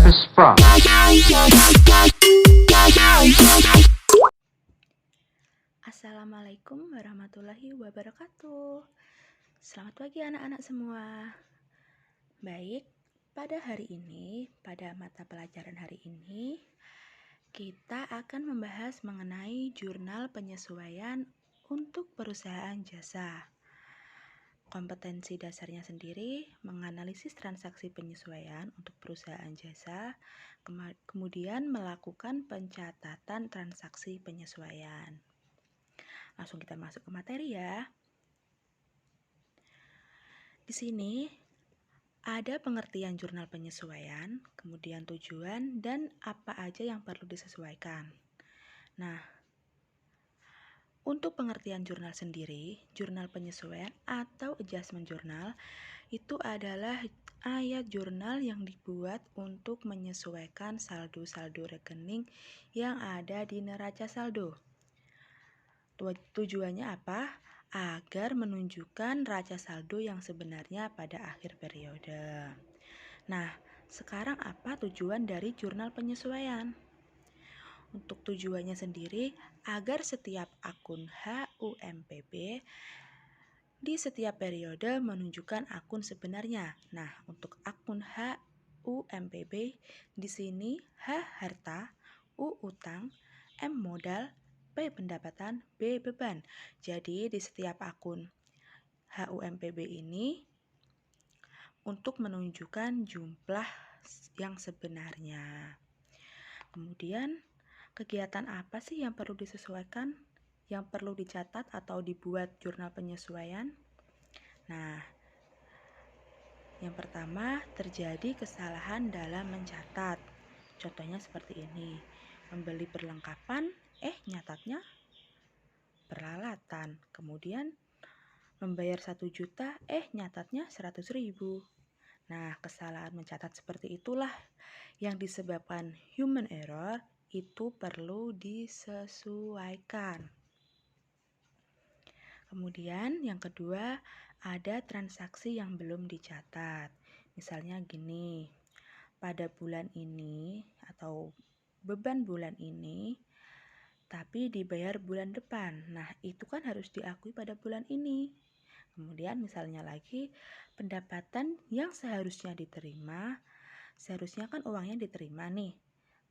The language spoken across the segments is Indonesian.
is from. Assalamualaikum warahmatullahi wabarakatuh. Selamat pagi anak-anak semua. Baik, pada hari ini, pada mata pelajaran hari ini, kita akan membahas mengenai jurnal penyesuaian untuk perusahaan jasa. Kompetensi dasarnya sendiri menganalisis transaksi penyesuaian untuk perusahaan jasa, kemudian melakukan pencatatan transaksi penyesuaian. Langsung kita masuk ke materi ya. Di sini ada pengertian jurnal penyesuaian, kemudian tujuan dan apa aja yang perlu disesuaikan. Nah, untuk pengertian jurnal sendiri, jurnal penyesuaian atau adjustment journal itu adalah ayat jurnal yang dibuat untuk menyesuaikan saldo-saldo rekening yang ada di neraca saldo. Tujuannya apa? Agar menunjukkan raca saldo yang sebenarnya pada akhir periode. Nah, sekarang apa tujuan dari jurnal penyesuaian? Untuk tujuannya sendiri, agar setiap akun HUMPB di setiap periode menunjukkan akun sebenarnya. Nah, untuk akun HUMPB di sini H harta, U utang, M modal, P pendapatan, B beban. Jadi di setiap akun HUMPB ini untuk menunjukkan jumlah yang sebenarnya. Kemudian kegiatan apa sih yang perlu disesuaikan, yang perlu dicatat atau dibuat jurnal penyesuaian? Nah, yang pertama terjadi kesalahan dalam mencatat. Contohnya seperti ini. Membeli perlengkapan, nyatatnya peralatan. Kemudian membayar 1 juta, nyatatnya 100.000. Nah, kesalahan mencatat seperti itulah yang disebabkan human error itu perlu disesuaikan. Kemudian yang kedua, ada transaksi yang belum dicatat. Misalnya gini, pada bulan ini atau beban bulan ini tapi dibayar bulan depan. Nah, itu kan harus diakui pada bulan ini. Kemudian misalnya lagi, pendapatan yang seharusnya diterima, seharusnya kan uangnya diterima nih,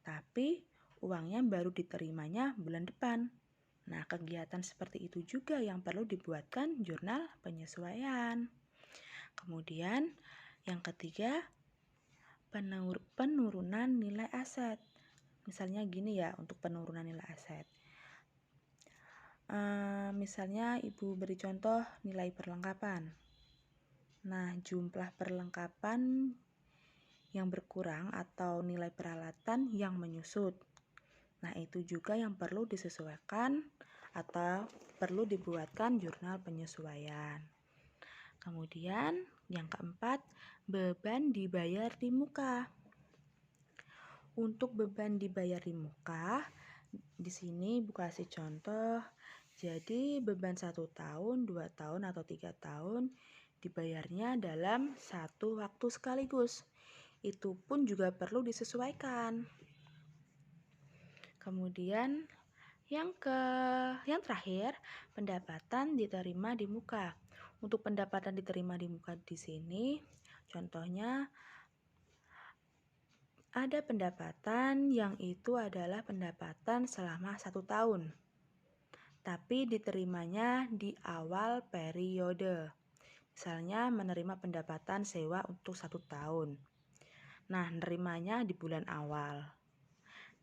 tapi uangnya baru diterimanya bulan depan. Nah, kegiatan seperti itu juga yang perlu dibuatkan jurnal penyesuaian. Kemudian yang ketiga, penurunan nilai aset. Misalnya gini ya, untuk penurunan nilai aset. Misalnya ibu beri contoh nilai perlengkapan. Nah, jumlah perlengkapan yang berkurang atau nilai peralatan yang menyusut. Nah, itu juga yang perlu disesuaikan atau perlu dibuatkan jurnal penyesuaian. Kemudian yang keempat, beban dibayar di muka. Untuk beban dibayar di muka, di sini Bu kasih contoh. Jadi beban 1 tahun, 2 tahun atau 3 tahun dibayarnya dalam satu waktu sekaligus. Itu pun juga perlu disesuaikan. Kemudian yang terakhir, pendapatan diterima di muka. Untuk pendapatan diterima di muka di sini, contohnya ada pendapatan yang itu adalah pendapatan selama 1 tahun, tapi diterimanya di awal periode. Misalnya menerima pendapatan sewa untuk 1 tahun. Nah, nerimanya di bulan awal.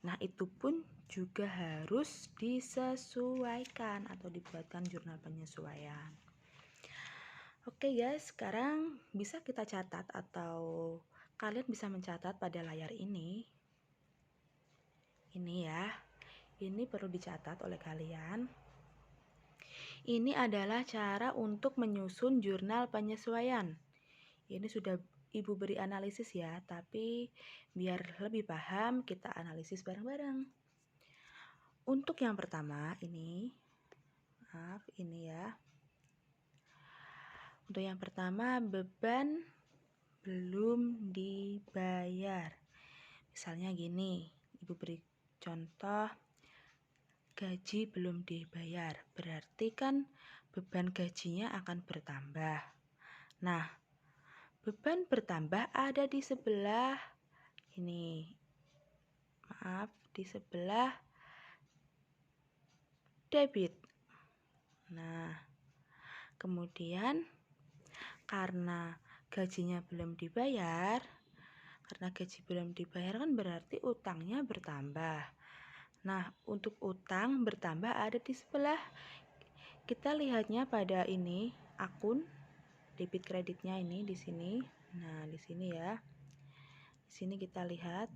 Nah, itu pun juga harus disesuaikan atau dibuatkan jurnal penyesuaian. Oke guys, sekarang bisa kita catat atau kalian bisa mencatat pada layar ini. Ini ya, ini perlu dicatat oleh kalian. Ini adalah cara untuk menyusun jurnal penyesuaian. Ini sudah Ibu beri analisis ya, tapi biar lebih paham kita analisis bareng-bareng. Untuk yang pertama ini ya. Untuk yang pertama, beban belum dibayar. Misalnya gini, Ibu beri contoh gaji belum dibayar, berarti kan beban gajinya akan bertambah. Nah, beban bertambah ada di sebelah ini. Maaf, di sebelah debit. Nah, kemudian karena gajinya belum dibayar, kan berarti utangnya bertambah. Nah, untuk utang bertambah ada di sebelah. Kita lihatnya pada ini akun debit kreditnya ini di sini. Nah, di sini ya. Di sini kita lihat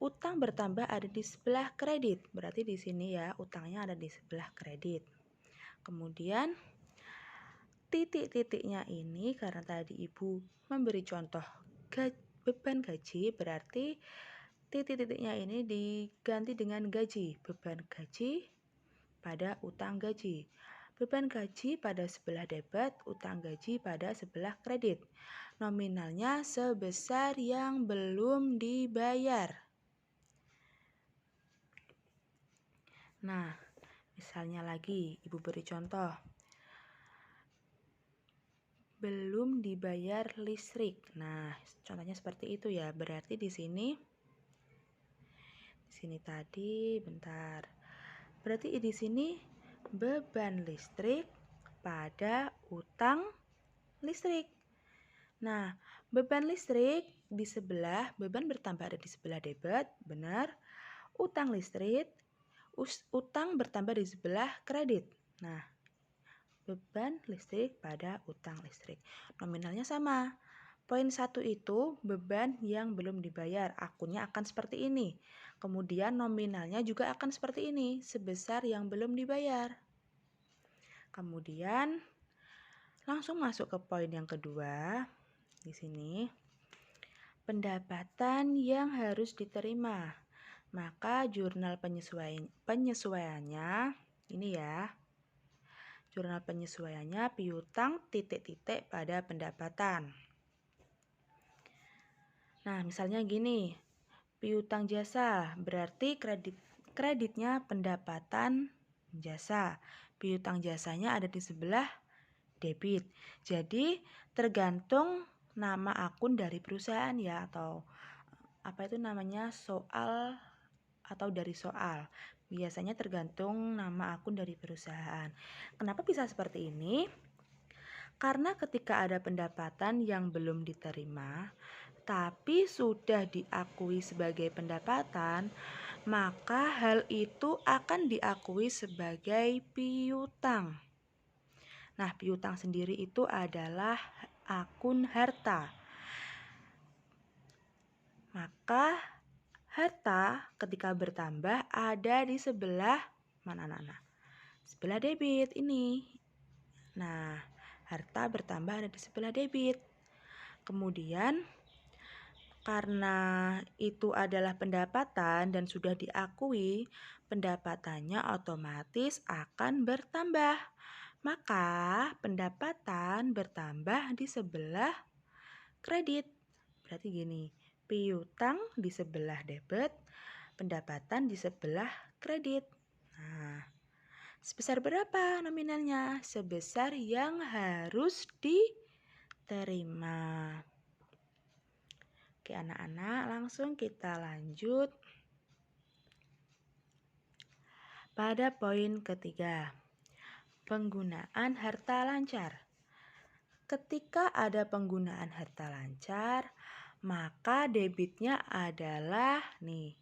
utang bertambah ada di sebelah kredit. Berarti di sini ya, utangnya ada di sebelah kredit. Kemudian titik-titiknya ini karena tadi Ibu memberi contoh beban gaji, berarti titik-titiknya ini diganti dengan gaji. Beban gaji pada utang gaji. Beban gaji pada sebelah debit, utang gaji pada sebelah kredit. Nominalnya sebesar yang belum dibayar. Nah, misalnya lagi, Ibu beri contoh. Belum dibayar listrik. Nah, contohnya seperti itu ya. Berarti di sini tadi, bentar. Berarti di sini beban listrik pada utang listrik. Nah, beban listrik di sebelah, beban bertambah ada di sebelah debit, benar. Utang listrik, utang bertambah di sebelah kredit. Nah, beban listrik pada utang listrik. Nominalnya sama. Poin 1 itu beban yang belum dibayar. Akunnya akan seperti ini. Kemudian nominalnya juga akan seperti ini, sebesar yang belum dibayar. Kemudian langsung masuk ke poin yang kedua. Di sini, pendapatan yang harus diterima. Maka jurnal penyesuaiannya ini ya. Jurnal penyesuaiannya piutang titik-titik pada pendapatan. Nah, misalnya gini. Piutang jasa berarti kreditnya pendapatan jasa. Piutang jasanya ada di sebelah debit. Jadi tergantung nama akun dari perusahaan ya, atau apa itu namanya, soal atau dari soal. Biasanya tergantung nama akun dari perusahaan. Kenapa bisa seperti ini? Karena ketika ada pendapatan yang belum diterima, tapi sudah diakui sebagai pendapatan, maka hal itu akan diakui sebagai piutang. Nah, piutang sendiri itu adalah akun harta. Maka harta ketika bertambah ada di sebelah mana anak-anak? Sebelah debit ini. Nah, harta bertambah ada di sebelah debit. Kemudian karena itu adalah pendapatan dan sudah diakui, pendapatannya otomatis akan bertambah. Maka pendapatan bertambah di sebelah kredit. Berarti gini, piutang di sebelah debit, pendapatan di sebelah kredit. Nah, sebesar berapa nominalnya? Sebesar yang harus diterima. Oke anak-anak, langsung kita lanjut pada poin ketiga. Penggunaan harta lancar. Ketika ada penggunaan harta lancar, maka debitnya adalah nih.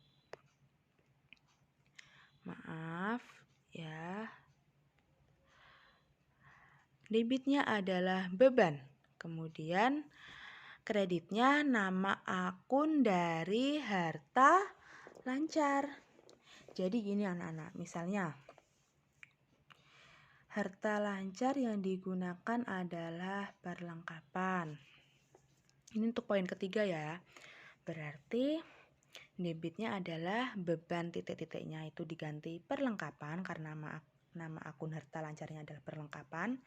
Maaf ya. Debitnya adalah beban. Kemudian kreditnya nama akun dari harta lancar. Jadi gini anak-anak, misalnya harta lancar yang digunakan adalah perlengkapan. Ini untuk poin ketiga ya. Berarti debitnya adalah beban titik-titiknya itu diganti perlengkapan karena nama akun harta lancarnya adalah perlengkapan.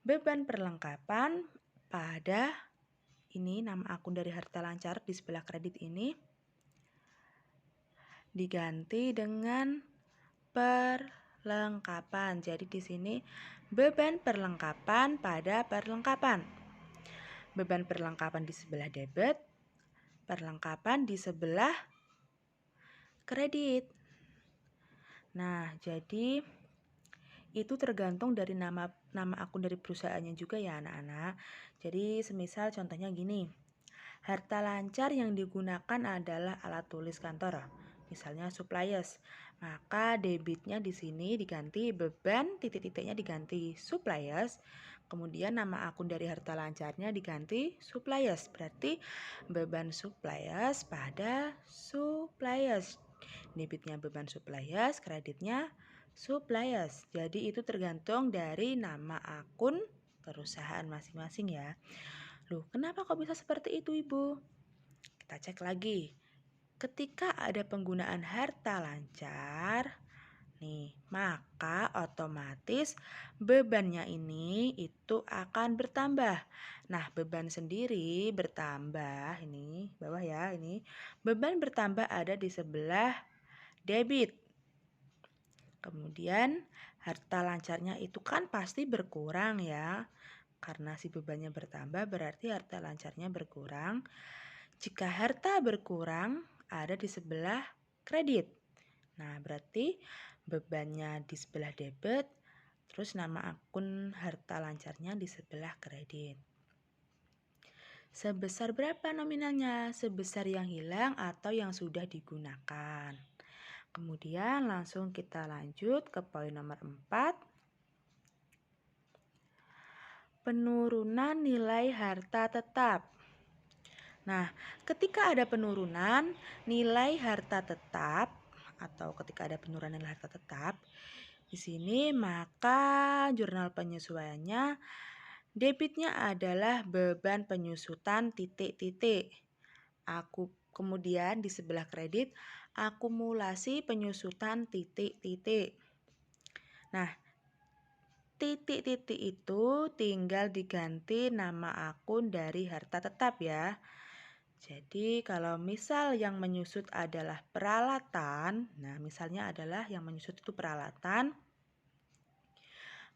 Beban perlengkapan pada ini nama akun dari harta lancar di sebelah kredit ini. diganti dengan perlengkapan. Jadi di sini beban perlengkapan pada perlengkapan. Beban perlengkapan di sebelah debit, perlengkapan di sebelah kredit. Nah, jadi itu tergantung dari nama akun dari perusahaannya juga ya anak-anak. Jadi semisal contohnya gini, harta lancar yang digunakan adalah alat tulis kantor, misalnya suppliers. Maka debitnya di sini diganti beban, titik-titiknya diganti suppliers. Kemudian nama akun dari harta lancarnya diganti suppliers. Berarti beban suppliers pada suppliers. Debitnya beban suppliers, kreditnya suppliers. Jadi itu tergantung dari nama akun perusahaan masing-masing ya. Loh, kenapa kok bisa seperti itu, Ibu? Kita cek lagi. Ketika ada penggunaan harta lancar, nih, maka otomatis bebannya ini itu akan bertambah. Nah, beban sendiri bertambah, ini bawah ya, ini. Beban bertambah ada di sebelah debit. Kemudian harta lancarnya itu kan pasti berkurang ya. Karena si bebannya bertambah berarti harta lancarnya berkurang. Jika harta berkurang ada di sebelah kredit. Nah, berarti bebannya di sebelah debit, terus nama akun harta lancarnya di sebelah kredit. Sebesar berapa nominalnya? Sebesar yang hilang atau yang sudah digunakan. Kemudian langsung kita lanjut ke poin nomor 4. Penurunan nilai harta tetap. Nah, ketika ada penurunan nilai harta tetap atau ketika ada penurunan nilai harta tetap di sini, maka jurnal penyesuaiannya debitnya adalah beban penyusutan titik-titik. Kemudian di sebelah kredit akumulasi penyusutan titik-titik. Nah, titik-titik itu tinggal diganti nama akun dari harta tetap ya. Jadi kalau misal yang menyusut adalah peralatan, nah misalnya adalah yang menyusut itu peralatan,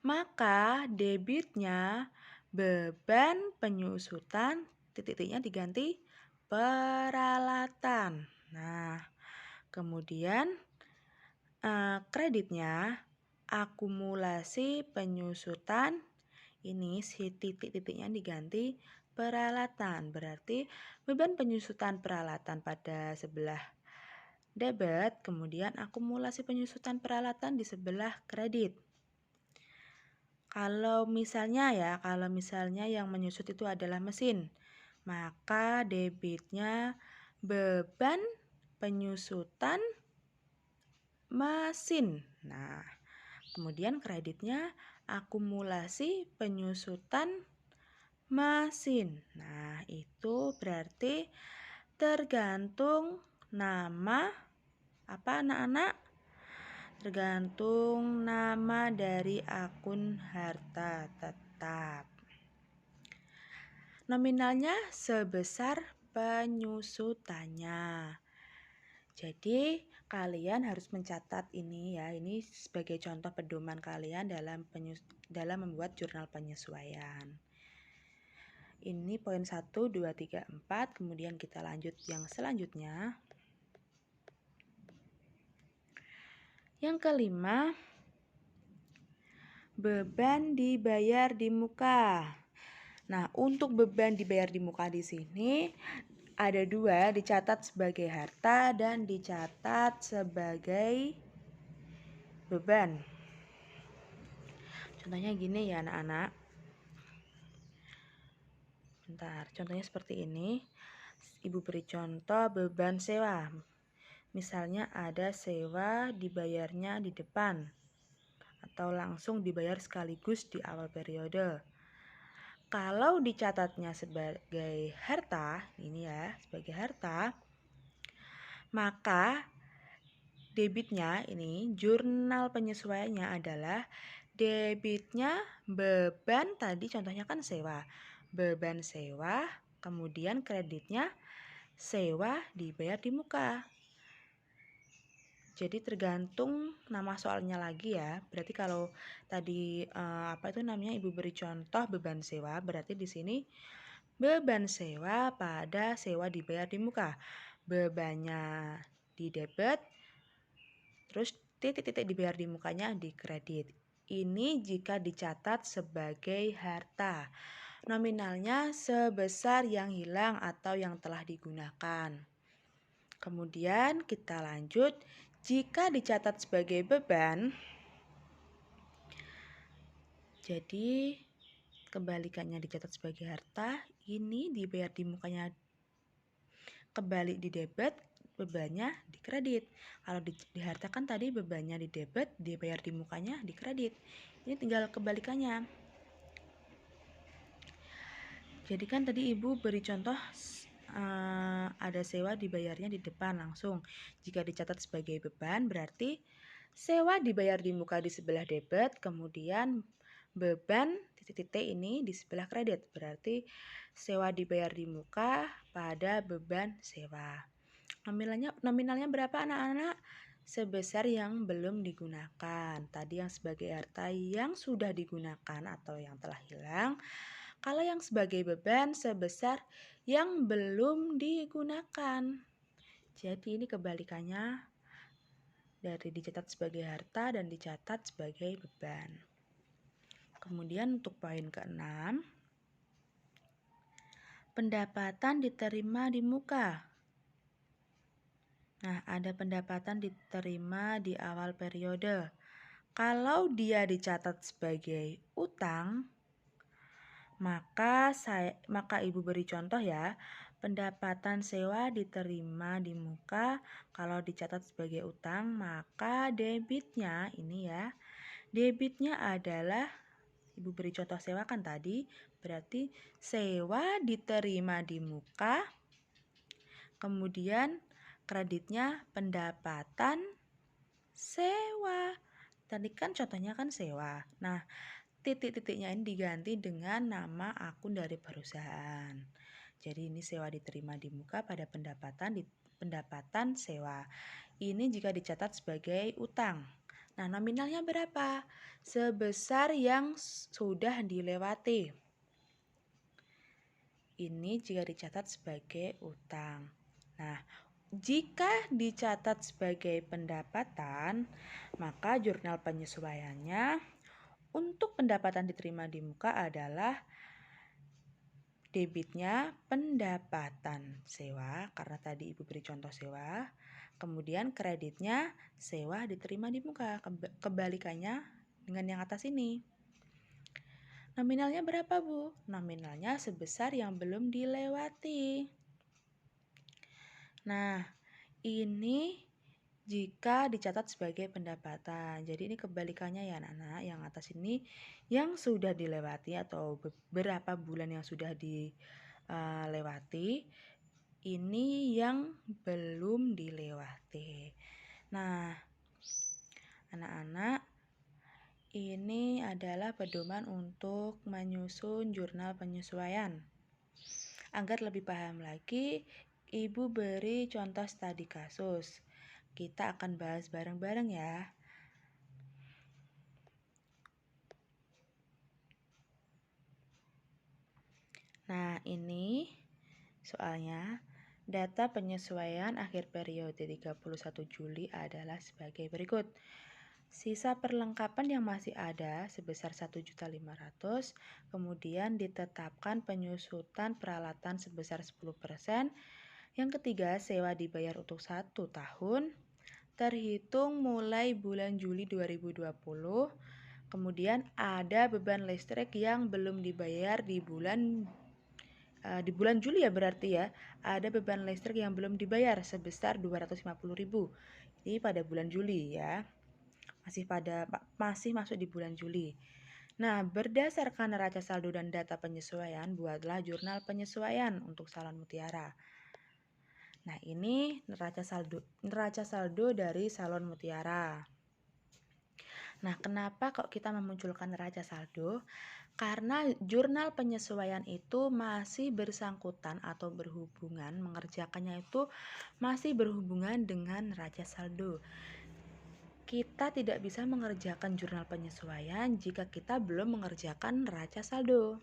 maka debitnya beban penyusutan titik-titiknya diganti peralatan. Nah, kemudian kreditnya akumulasi penyusutan, ini si titik-titiknya diganti peralatan. Berarti beban penyusutan peralatan pada sebelah debit, kemudian akumulasi penyusutan peralatan di sebelah kredit. Kalau misalnya yang menyusut itu adalah mesin, maka debitnya beban penyusutan mesin. Nah, kemudian kreditnya akumulasi penyusutan mesin. Nah, itu berarti tergantung nama apa anak-anak? Tergantung nama dari akun harta tetap. Nominalnya sebesar penyusutannya. Jadi kalian harus mencatat ini ya. Ini sebagai contoh pedoman kalian dalam membuat jurnal penyesuaian. Ini poin 1, 2, 3, 4. Kemudian kita lanjut yang selanjutnya. Yang kelima, beban dibayar di muka. Nah, untuk beban dibayar di muka di sini ada dua, dicatat sebagai harta dan dicatat sebagai beban. Contohnya gini ya anak-anak. Bentar, contohnya seperti ini. Ibu beri contoh beban sewa. Misalnya ada sewa dibayarnya di depan atau langsung dibayar sekaligus di awal periode. Kalau dicatatnya sebagai harta, ini ya, sebagai harta, maka debitnya ini jurnal penyesuaiannya adalah debitnya beban tadi contohnya kan sewa. Beban sewa, kemudian kreditnya sewa dibayar di muka. Jadi tergantung nama soalnya lagi ya. Berarti kalau tadi Ibu beri contoh beban sewa, berarti di sini beban sewa pada sewa dibayar di muka. Bebannya di debit, terus titik-titik dibayar di mukanya di kredit. Ini jika dicatat sebagai harta. Nominalnya sebesar yang hilang atau yang telah digunakan. Kemudian kita lanjut, jika dicatat sebagai beban, jadi kebalikannya dicatat sebagai harta, ini dibayar di mukanya kebalik di debit, bebannya di kredit. Kalau di harta kan tadi bebannya di debit, dibayar di mukanya di kredit. Ini tinggal kebalikannya. Jadi kan tadi Ibu beri contoh ada sewa dibayarnya di depan langsung. Jika dicatat sebagai beban berarti sewa dibayar di muka di sebelah debit, kemudian beban titik-titik ini di sebelah kredit. Berarti sewa dibayar di muka pada beban sewa. Nominalnya berapa anak-anak? Sebesar yang belum digunakan. Tadi yang sebagai harta yang sudah digunakan atau yang telah hilang. Kalau yang sebagai beban sebesar yang belum digunakan. Jadi ini kebalikannya dari dicatat sebagai harta dan dicatat sebagai beban. Kemudian untuk poin ke-6, pendapatan diterima di muka. Nah, ada pendapatan diterima di awal periode. Kalau dia dicatat sebagai utang, maka Ibu beri contoh ya, pendapatan sewa diterima di muka. Kalau dicatat sebagai utang, maka debitnya ini ya, debitnya adalah Ibu beri contoh sewa kan tadi, berarti sewa diterima di muka, kemudian kreditnya pendapatan sewa. Tadi kan contohnya kan sewa. Nah, titik-titiknya ini diganti dengan nama akun dari perusahaan. Jadi ini sewa diterima di muka pada pendapatan sewa. Ini jika dicatat sebagai utang. Nah, nominalnya berapa? Sebesar yang sudah dilewati. Ini jika dicatat sebagai utang. Nah, jika dicatat sebagai pendapatan, maka jurnal penyesuaiannya untuk pendapatan diterima di muka adalah debitnya pendapatan sewa, karena tadi Ibu beri contoh sewa. Kemudian kreditnya sewa diterima di muka, kebalikannya dengan yang atas ini. Nominalnya berapa, Bu? Nominalnya sebesar yang belum dilewati. Nah, ini jika dicatat sebagai pendapatan. Jadi ini kebalikannya ya anak-anak, yang atas ini yang sudah dilewati atau beberapa bulan yang sudah dilewati, ini yang belum dilewati. Nah, anak-anak, ini adalah pedoman untuk menyusun jurnal penyesuaian. Agar lebih paham lagi, Ibu beri contoh studi kasus. Kita akan bahas bareng-bareng ya. Nah, ini soalnya data penyesuaian akhir periode 31 Juli adalah sebagai berikut. Sisa perlengkapan yang masih ada sebesar 1.500.000, kemudian ditetapkan penyusutan peralatan sebesar 10%. Yang ketiga, sewa dibayar untuk 1 tahun, terhitung mulai bulan Juli 2020. Kemudian ada beban listrik yang belum dibayar di bulan Juli ya berarti ya. Ada beban listrik yang belum dibayar sebesar 250.000. Ini pada bulan Juli ya. Masih masuk di bulan Juli. Nah, berdasarkan neraca saldo dan data penyesuaian, buatlah jurnal penyesuaian untuk Salon Mutiara. Nah, ini neraca saldo dari Salon Mutiara. Nah, kenapa kok kita memunculkan neraca saldo? Karena jurnal penyesuaian itu masih bersangkutan atau berhubungan, mengerjakannya itu masih berhubungan dengan neraca saldo. kita tidak bisa mengerjakan jurnal penyesuaian jika kita belum mengerjakan neraca saldo.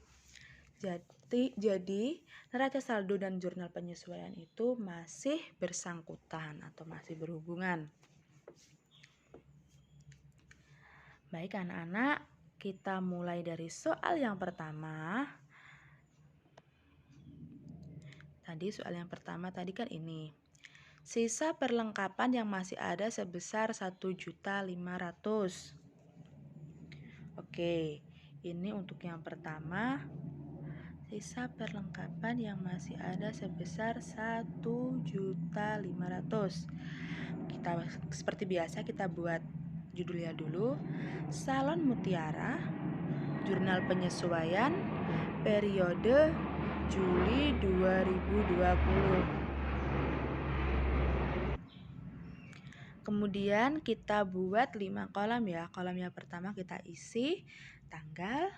Jadi neraca saldo dan jurnal penyesuaian itu masih bersangkutan atau masih berhubungan. Baik anak-anak, kita mulai dari soal yang pertama. Tadi soal yang pertama tadi kan ini. Sisa perlengkapan yang masih ada sebesar 1.500.000. Oke, ini untuk yang pertama. Sisa perlengkapan yang masih ada sebesar 1.500.000. Kita seperti biasa kita buat judulnya dulu. Salon Mutiara, Jurnal Penyesuaian, periode Juli 2020. Kemudian kita buat 5 kolom ya. Kolom yang pertama kita isi tanggal,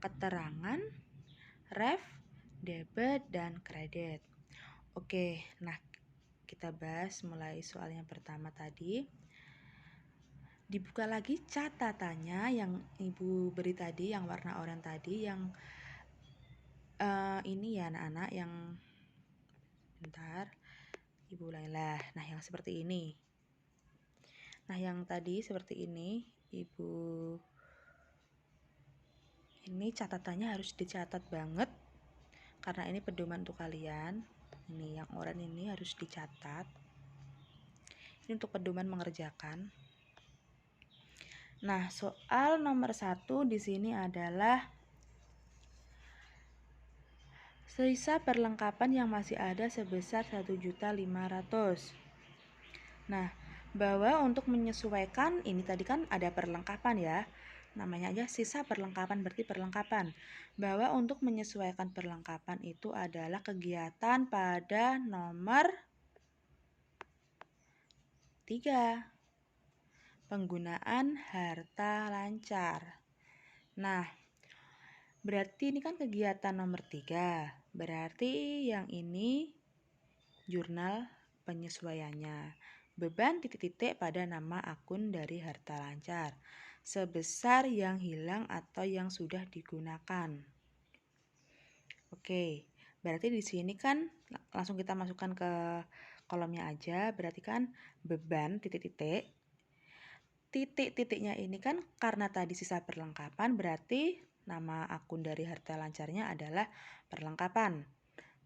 keterangan, ref, debit, dan kredit. Oke, nah kita bahas mulai soal yang pertama tadi. Dibuka lagi catatannya yang Ibu beri tadi, yang warna oranye tadi, yang ini ya anak-anak, yang bentar, Ibu ulangilah. Nah yang seperti ini. Nah yang tadi seperti ini, Ibu, ini catatannya harus dicatat banget karena ini pedoman untuk kalian. Ini yang oranye ini harus dicatat. Ini untuk pedoman mengerjakan. Nah soal nomor 1 di sini adalah sisa perlengkapan yang masih ada sebesar 1.500.000. Nah, bahwa untuk menyesuaikan ini tadi kan ada perlengkapan ya. Namanya aja sisa perlengkapan, berarti perlengkapan. Bahwa untuk menyesuaikan perlengkapan itu adalah kegiatan pada nomor 3. Penggunaan harta lancar. Nah, berarti ini kan kegiatan nomor 3. Berarti yang ini jurnal penyesuaiannya. Beban titik-titik pada nama akun dari harta lancar sebesar yang hilang atau yang sudah digunakan. Oke, berarti di sini kan langsung kita masukkan ke kolomnya aja. Berarti kan beban titik-titik. Titik-titiknya ini kan karena tadi sisa perlengkapan, berarti nama akun dari harta lancarnya adalah perlengkapan.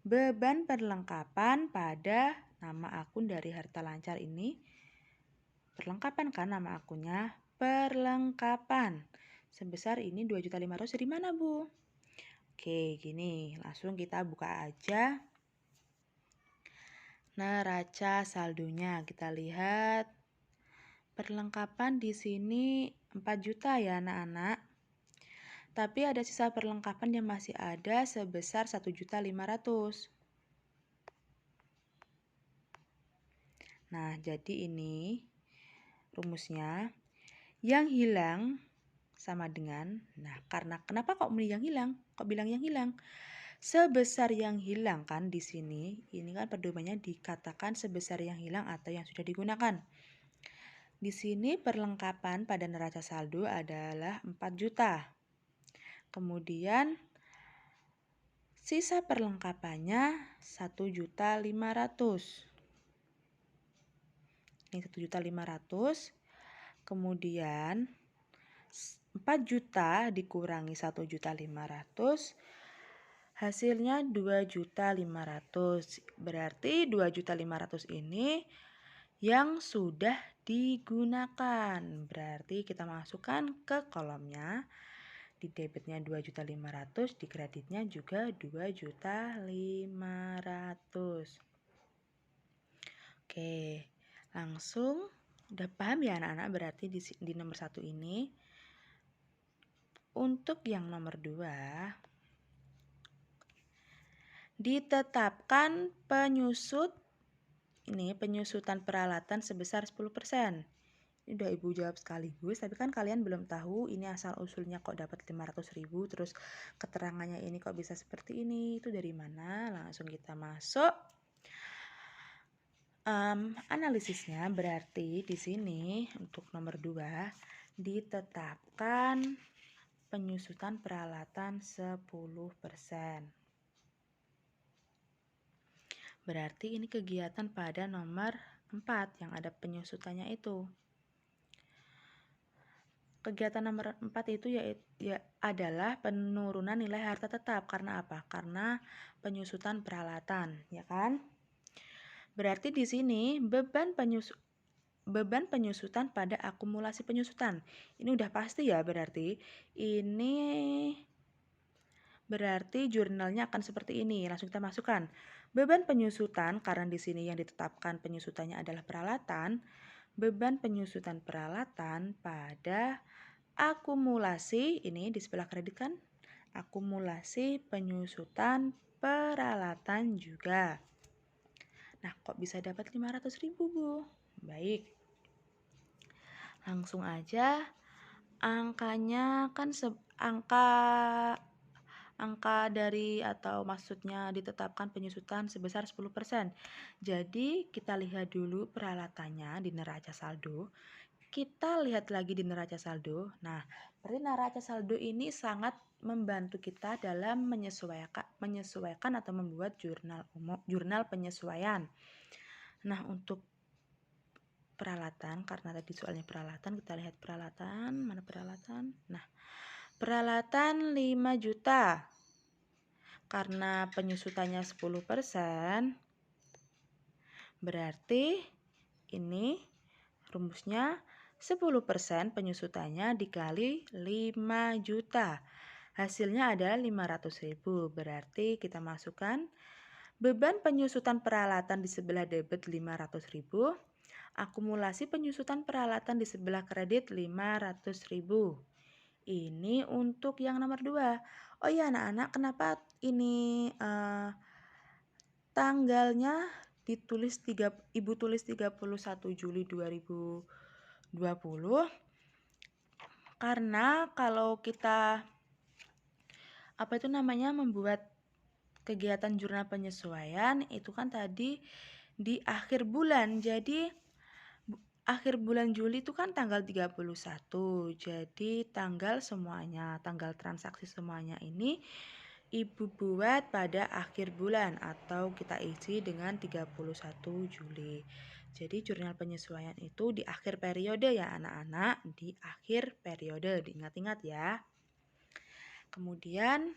Beban perlengkapan pada nama akun dari harta lancar ini perlengkapan kan nama akunnya? Perlengkapan. Sebesar ini 2.500.000 dari mana, Bu? Oke, gini. Langsung kita buka aja neraca saldonya. Kita lihat perlengkapan di sini 4 juta ya, anak-anak. Tapi ada sisa perlengkapan yang masih ada sebesar 1.500.000. Nah, jadi ini rumusnya. Yang hilang sama dengan, nah karena kenapa kok yang hilang? Kok bilang yang hilang? Sebesar yang hilang kan di sini, ini kan pedomannya dikatakan sebesar yang hilang atau yang sudah digunakan. Di sini perlengkapan pada neraca saldo adalah 4 juta. Kemudian sisa perlengkapannya 1.500.000. Ini 1.500.000. Kemudian 4 juta dikurangi 1.500.000 hasilnya 2.500.000. Berarti 2.500.000 ini yang sudah digunakan. Berarti kita masukkan ke kolomnya. Di debitnya 2.500.000, di kreditnya juga 2.500.000. Oke, langsung udah paham ya anak-anak, berarti di nomor 1 ini. Untuk yang nomor 2, ditetapkan penyusutan peralatan sebesar 10%. Ini udah Ibu jawab sekaligus, tapi kan kalian belum tahu ini asal usulnya kok dapat 500.000, terus keterangannya ini kok bisa seperti ini, itu dari mana? Langsung kita masuk Analisisnya berarti di sini untuk nomor 2 ditetapkan penyusutan peralatan 10%. Berarti ini kegiatan pada nomor 4 yang ada penyusutannya itu. Kegiatan nomor 4 itu adalah penurunan nilai harta tetap. Karena apa? Karena penyusutan peralatan, ya kan? Berarti di sini beban penyusutan pada akumulasi penyusutan. Ini udah pasti ya, berarti ini jurnalnya akan seperti ini. Langsung kita masukkan. Beban penyusutan, karena di sini yang ditetapkan penyusutannya adalah peralatan. Beban penyusutan peralatan pada akumulasi, ini di sebelah kredit kan? Akumulasi penyusutan peralatan juga. Nah, kok bisa dapat 500.000, Bu? Baik. Langsung aja. Angkanya kan angka dari atau maksudnya ditetapkan penyusutan sebesar 10%. Jadi kita lihat dulu peralatannya di neraca saldo. Kita lihat lagi di neraca saldo. Nah, berarti neraca saldo ini sangat membantu kita dalam menyesuaikan atau membuat jurnal penyesuaian. Nah, untuk peralatan, karena tadi soalnya peralatan, kita lihat peralatan, mana peralatan? Nah, peralatan 5 juta. Karena penyusutannya 10%, berarti ini rumusnya 10% penyusutannya dikali 5 juta. Hasilnya adalah 500.000. Berarti kita masukkan beban penyusutan peralatan di sebelah debit 500.000. Akumulasi penyusutan peralatan di sebelah kredit 500.000. Ini untuk yang nomor 2. Oh iya anak-anak, kenapa ini tanggalnya Ibu tulis 31 Juli 2020? Karena kalau kita membuat kegiatan jurnal penyesuaian itu kan tadi di akhir bulan. Jadi akhir bulan Juli itu kan tanggal 31. Jadi tanggal transaksi semuanya ini Ibu buat pada akhir bulan atau kita isi dengan 31 Juli. Jadi jurnal penyesuaian itu di akhir periode ya anak-anak, di akhir periode, diingat-ingat ya. Kemudian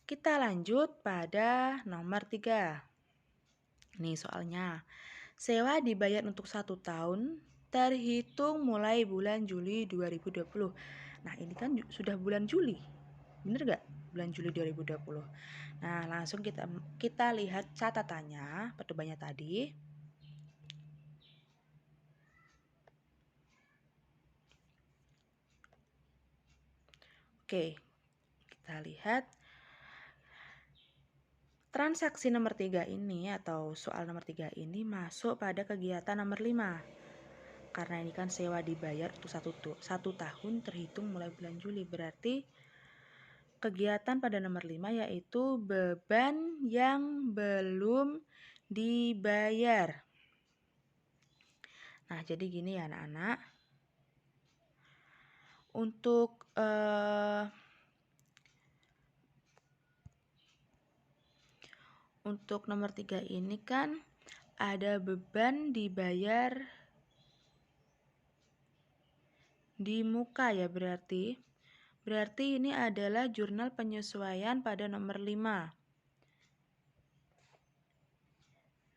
kita lanjut pada nomor 3. Nih soalnya, sewa dibayar untuk 1 tahun terhitung mulai bulan Juli 2020. Nah ini kan sudah bulan Juli, bener gak? Bulan Juli 2020. Nah langsung kita lihat catatannya, pedomannya tadi. Oke, kita lihat transaksi nomor 3 ini atau soal nomor 3 ini masuk pada kegiatan nomor 5. Karena ini kan sewa dibayar untuk 1 tahun terhitung mulai bulan Juli. Berarti kegiatan pada nomor 5 yaitu beban yang belum dibayar. Nah, jadi gini ya anak-anak. Untuk nomor 3 ini kan ada beban dibayar di muka ya berarti. Berarti ini adalah jurnal penyesuaian pada nomor 5.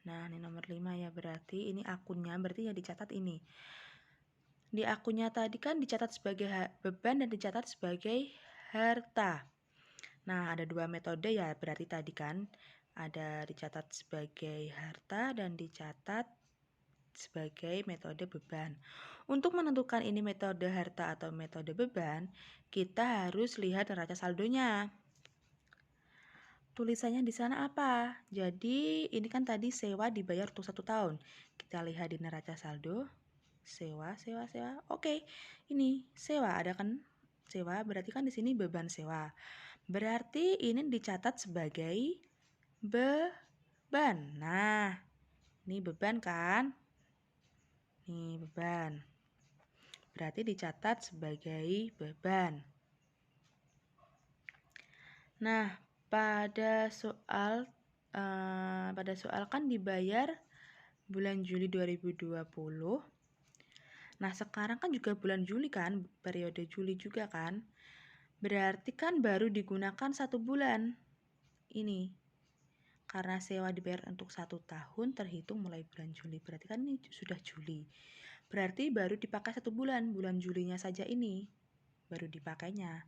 Nah, ini nomor 5 ya, berarti ini akunnya, berarti ya dicatat ini. Di akunnya tadi kan dicatat sebagai beban dan dicatat sebagai harta. Nah, ada 2 metode ya, berarti tadi kan ada dicatat sebagai harta dan dicatat sebagai metode beban. Untuk menentukan ini metode harta atau metode beban, kita harus lihat neraca saldonya. Tulisannya di sana apa? Jadi ini kan tadi sewa dibayar untuk 1 tahun. Kita lihat di neraca saldo. Sewa. Oke, ini sewa ada kan? Sewa berarti kan di sini beban sewa. Berarti ini dicatat sebagai beban. Nah, Ini beban kan? Nih beban. Berarti dicatat sebagai beban. Nah, pada soal kan dibayar bulan Juli 2020. Nah, sekarang kan juga bulan Juli kan, periode Juli juga kan. Berarti kan baru digunakan 1 bulan ini. Karena sewa dibayar untuk 1 tahun terhitung mulai bulan Juli. Berarti kan ini sudah Juli. Berarti baru dipakai 1 bulan, bulan Julinya saja ini. Baru dipakainya.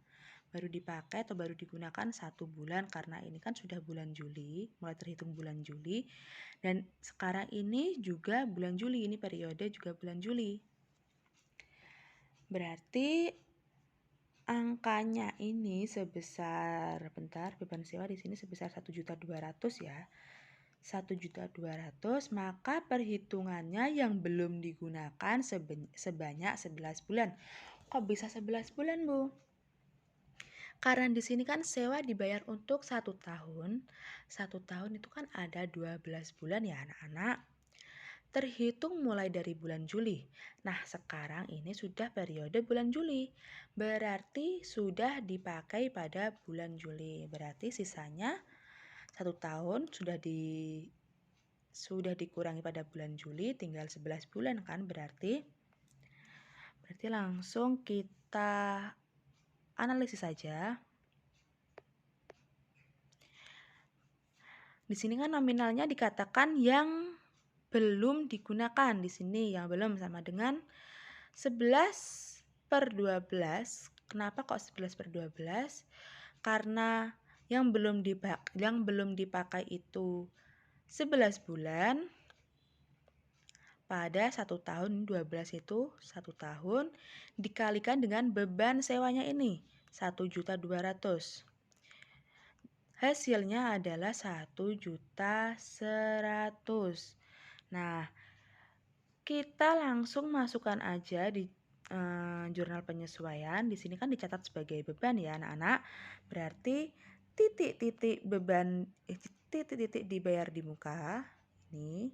Baru dipakai atau baru digunakan 1 bulan karena ini kan sudah bulan Juli, mulai terhitung bulan Juli. Dan sekarang ini juga bulan Juli, ini periode juga bulan Juli. Berarti angkanya ini sebesar, beban sewa di sini sebesar 1.200.000 ya. 1.200.000, maka perhitungannya yang belum digunakan sebanyak 11 bulan. Kok bisa 11 bulan, Bu? Karena di sini kan sewa dibayar untuk 1 tahun. 1 tahun itu kan ada 12 bulan ya anak-anak. Terhitung mulai dari bulan Juli. Nah, sekarang ini sudah periode bulan Juli. Berarti sudah dipakai pada bulan Juli. Berarti sisanya 1 tahun sudah dikurangi pada bulan Juli, tinggal 11 bulan kan berarti. Berarti langsung kita analisis saja. Di sini kan nominalnya dikatakan yang belum digunakan. Di sini yang belum sama dengan 11/12. Kenapa kok 11/12? Karena yang belum dipakai itu 11 bulan. Pada 1 tahun, 12 itu 1 tahun dikalikan dengan beban sewanya ini 1.200.000. Hasilnya adalah 1.100.000. Nah, kita langsung masukkan aja di jurnal penyesuaian. Di sini kan dicatat sebagai beban ya anak-anak. Berarti titik-titik beban titik-titik dibayar di muka ini.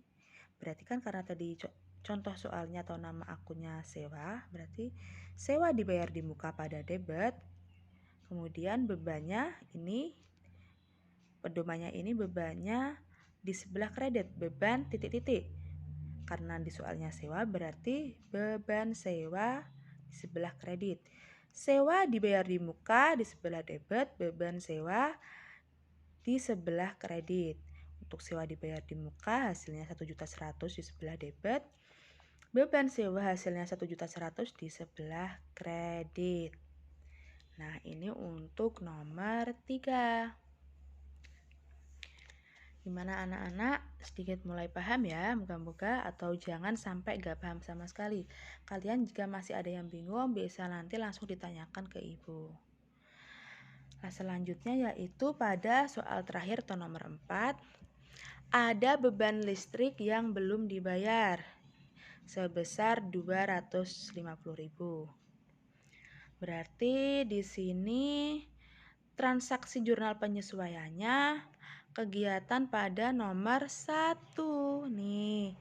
Berarti kan karena tadi contoh soalnya atau nama akunnya sewa, berarti sewa dibayar di muka pada debit. Kemudian bebannya ini, pedomannya ini bebannya di sebelah kredit, beban titik-titik. Karena di soalnya sewa berarti beban sewa di sebelah kredit. Sewa dibayar di muka di sebelah debit, beban sewa di sebelah kredit. Untuk sewa dibayar di muka hasilnya 1.100.000 di sebelah debit. Beban sewa hasilnya 1.100.000 di sebelah kredit. Nah, ini untuk nomor 3. Gimana anak-anak? Sedikit mulai paham ya, moga-moga, atau jangan sampai gak paham sama sekali. Kalian jika masih ada yang bingung, bisa nanti langsung ditanyakan ke ibu. Nah, selanjutnya yaitu pada soal terakhir atau nomor 4. Ada beban listrik yang belum dibayar sebesar 250.000. Berarti di sini transaksi jurnal penyesuaiannya kegiatan pada nomor 1. Nih,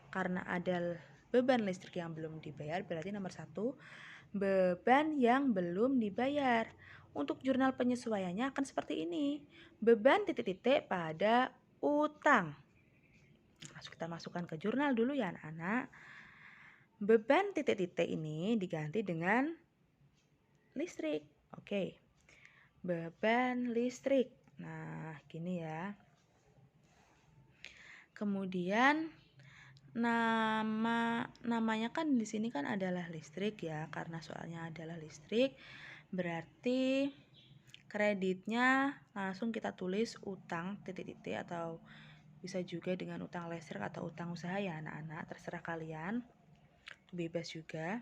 karena ada beban listrik yang belum dibayar, berarti nomor 1 beban yang belum dibayar. Untuk jurnal penyesuaiannya akan seperti ini. Beban titik-titik pada utang. Kita masukkan ke jurnal dulu ya anak-anak. Beban titik-titik ini diganti dengan listrik. Oke. Beban listrik. Nah, gini ya. Kemudian namanya kan di sini kan adalah listrik ya, karena soalnya adalah listrik. Berarti kreditnya langsung kita tulis utang titik-titik atau bisa juga dengan utang listrik atau utang usaha ya anak-anak, terserah kalian. Bebas juga.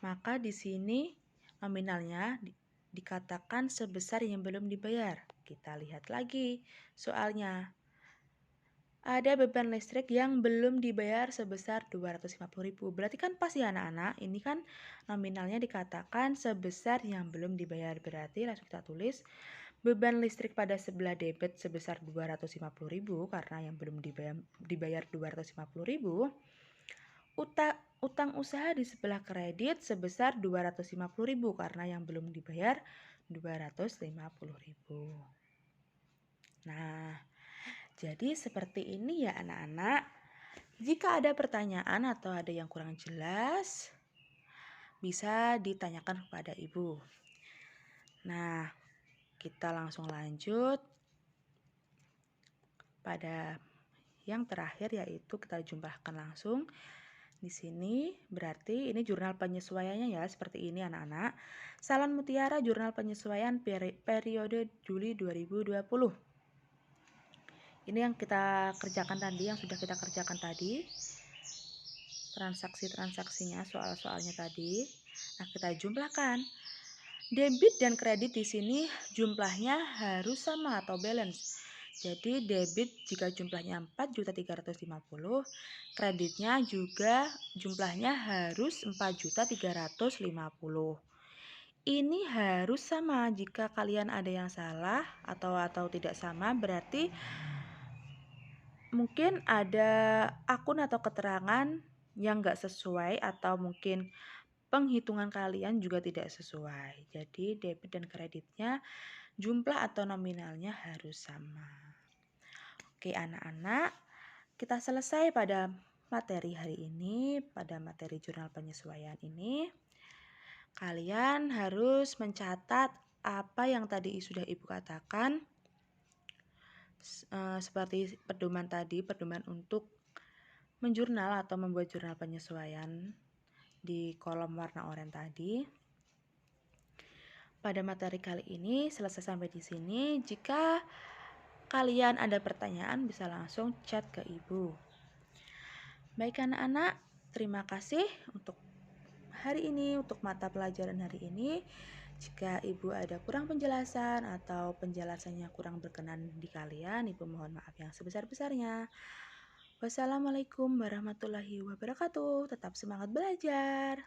Maka di sini nominalnya dikatakan sebesar yang belum dibayar. Kita lihat lagi soalnya. Ada beban listrik yang belum dibayar sebesar 250.000. Berarti kan pas ya anak-anak, ini kan nominalnya dikatakan sebesar yang belum dibayar. Berarti langsung kita tulis Beban listrik pada sebelah debit sebesar 250.000 karena yang belum dibayar 250.000. Utang usaha di sebelah kredit sebesar 250.000 karena yang belum dibayar 250.000. Nah, jadi seperti ini ya anak-anak. Jika ada pertanyaan atau ada yang kurang jelas, bisa ditanyakan kepada ibu. Nah, kita langsung lanjut pada yang terakhir, yaitu kita jumlahkan langsung. Di sini berarti ini jurnal penyesuaiannya ya, seperti ini anak-anak. Salon Mutiara jurnal penyesuaian periode Juli 2020. Ini yang kita kerjakan tadi, yang sudah kita kerjakan tadi. Transaksi-transaksinya, soal-soalnya tadi. Nah, kita jumlahkan. Debit dan kredit di sini jumlahnya harus sama atau balance. Jadi debit jika jumlahnya 4.350.000, kreditnya juga jumlahnya harus 4.350.000. Ini harus sama. Jika kalian ada yang salah atau tidak sama, berarti mungkin ada akun atau keterangan yang enggak sesuai, atau mungkin penghitungan kalian juga tidak sesuai. Jadi debit dan kreditnya jumlah atau nominalnya harus sama. Oke anak-anak, kita selesai pada materi hari ini, pada materi jurnal penyesuaian ini. Kalian harus mencatat apa yang tadi sudah Ibu katakan, seperti pedoman tadi, pedoman untuk menjurnal atau membuat jurnal penyesuaian di kolom warna oranye tadi. Pada materi kali ini selesai sampai di sini. Jika kalian ada pertanyaan, bisa langsung chat ke Ibu. Baik anak-anak, terima kasih untuk hari ini, untuk mata pelajaran hari ini. Jika Ibu ada kurang penjelasan atau penjelasannya kurang berkenan di kalian, Ibu mohon maaf yang sebesar-besarnya. Wassalamualaikum warahmatullahi wabarakatuh. Tetap semangat belajar.